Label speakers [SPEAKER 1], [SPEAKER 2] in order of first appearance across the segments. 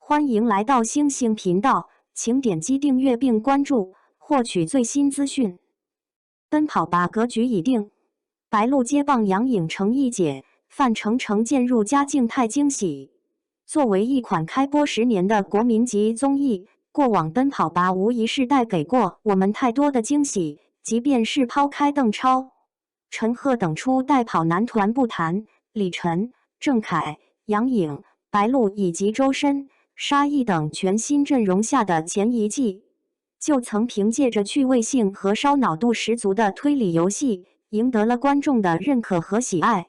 [SPEAKER 1] 欢迎来到星星频道，请点击订阅并关注，获取最新资讯。奔跑吧格局已定，白鹿接棒杨颖成一姐，范丞丞渐入佳境太惊喜。作为一款开播10年的国民级综艺，过往奔跑吧无疑是带给过我们太多的惊喜。即便是抛开邓超、陈赫等初代跑男团不谈，李晨、郑恺、杨颖、白鹿以及周深、沙溢等全新阵容下的前一季，就曾凭借着趣味性和烧脑度十足的推理游戏，赢得了观众的认可和喜爱。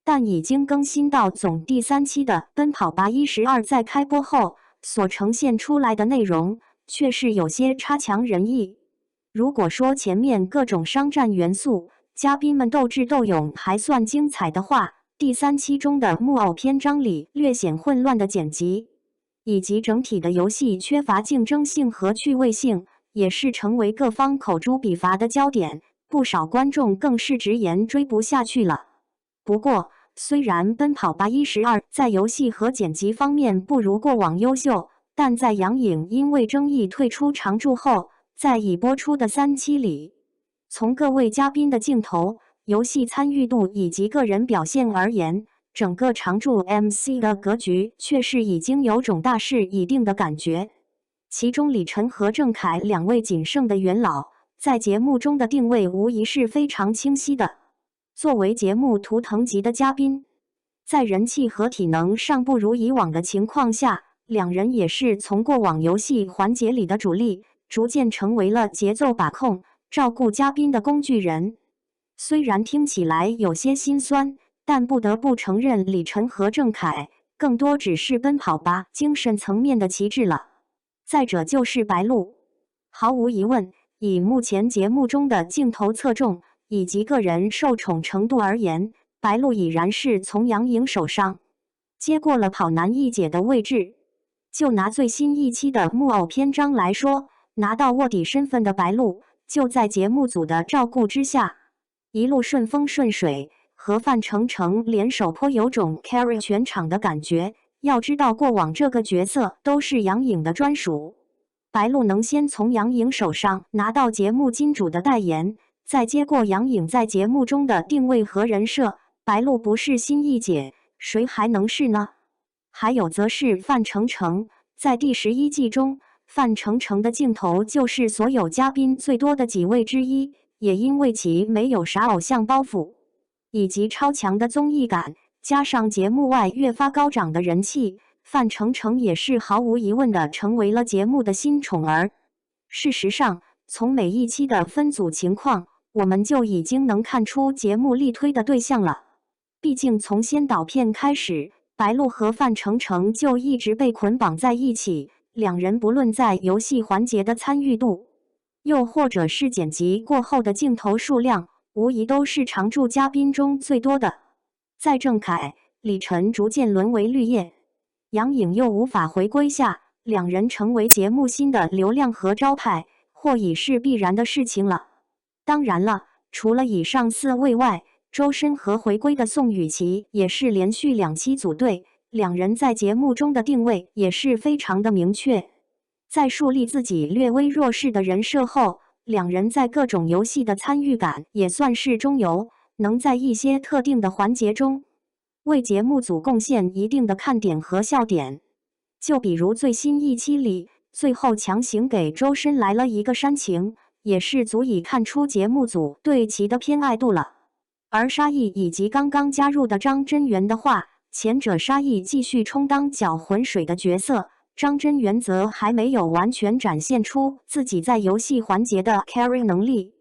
[SPEAKER 1] 但已经更新到总第3期的《奔跑吧12》在开播后所呈现出来的内容，却是有些差强人意。如果说前面各种商战元素、嘉宾们斗智斗勇还算精彩的话，第3期中的木偶篇章里略显混乱的剪辑，以及整体的游戏缺乏竞争性和趣味性，也是成为各方口诛笔伐的焦点，不少观众更是直言追不下去了。不过，虽然《奔跑吧12》在游戏和剪辑方面不如过往优秀，但在杨颖因为争议退出常驻后，在已播出的3期里，从各位嘉宾的镜头、游戏参与度以及个人表现而言，整个常驻 MC 的格局却是已经有种大势已定的感觉。其中李晨和郑恺两位仅剩的元老，在节目中的定位无疑是非常清晰的。作为节目图腾级的嘉宾，在人气和体能尚不如以往的情况下，两人也是从过往游戏环节里的主力，逐渐成为了节奏把控、照顾嘉宾的工具人。虽然听起来有些心酸，但不得不承认李晨和郑恺更多只是奔跑吧精神层面的旗帜了。再者就是白鹿，毫无疑问，以目前节目中的镜头侧重以及个人受宠程度而言，白鹿已然是从杨颖手上接过了跑男一姐的位置。就拿最新一期的木偶篇章来说，拿到卧底身份的白鹿，就在节目组的照顾之下，一路顺风顺水，和范丞丞联手颇有种 carry 全场的感觉。要知道过往这个角色都是杨颖的专属，白鹿能先从杨颖手上拿到节目金主的代言，再接过杨颖在节目中的定位和人设，白鹿不是新一姐，谁还能是呢？还有则是范丞丞，在第11季中，范丞丞的镜头就是所有嘉宾最多的几位之一，也因为其没有啥偶像包袱，以及超强的综艺感，加上节目外越发高涨的人气，范丞丞也是毫无疑问的成为了节目的新宠儿。事实上，从每一期的分组情况，我们就已经能看出节目力推的对象了。毕竟从先导片开始，白鹿和范丞丞就一直被捆绑在一起，两人不论在游戏环节的参与度，又或者是剪辑过后的镜头数量，无疑都是常驻嘉宾中最多的。在郑恺、李晨逐渐沦为绿叶，杨颖又无法回归下，两人成为节目新的流量和招牌，或已是必然的事情了。当然了，除了以上4位外，周深和回归的宋雨琦也是连续2期组队，两人在节目中的定位也是非常的明确。在树立自己略微弱势的人设后，两人在各种游戏的参与感也算是中游，能在一些特定的环节中为节目组贡献一定的看点和笑点。就比如最新一期里，最后强行给周深来了一个煽情，也是足以看出节目组对其的偏爱度了。而沙溢以及刚刚加入的张真源的话，前者沙溢继续充当搅浑水的角色，张真源则还没有完全展现出自己在游戏环节的 carry 能力。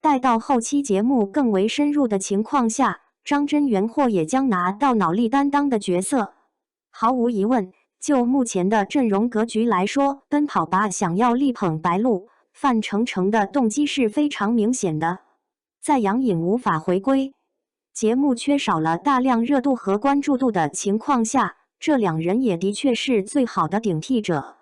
[SPEAKER 1] 待到后期节目更为深入的情况下，张真源或也将拿到脑力担当的角色。毫无疑问，就目前的阵容格局来说，奔跑吧想要力捧白鹿、范丞丞的动机是非常明显的。在杨颖无法回归，节目缺少了大量热度和关注度的情况下，这两人也的确是最好的顶替者。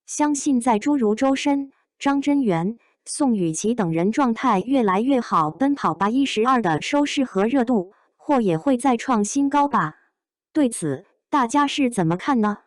[SPEAKER 1] 相信在诸如周深、张真源、宋雨琦等人状态越来越好，奔跑吧12的收视和热度或也会再创新高吧。对此，大家是怎么看呢？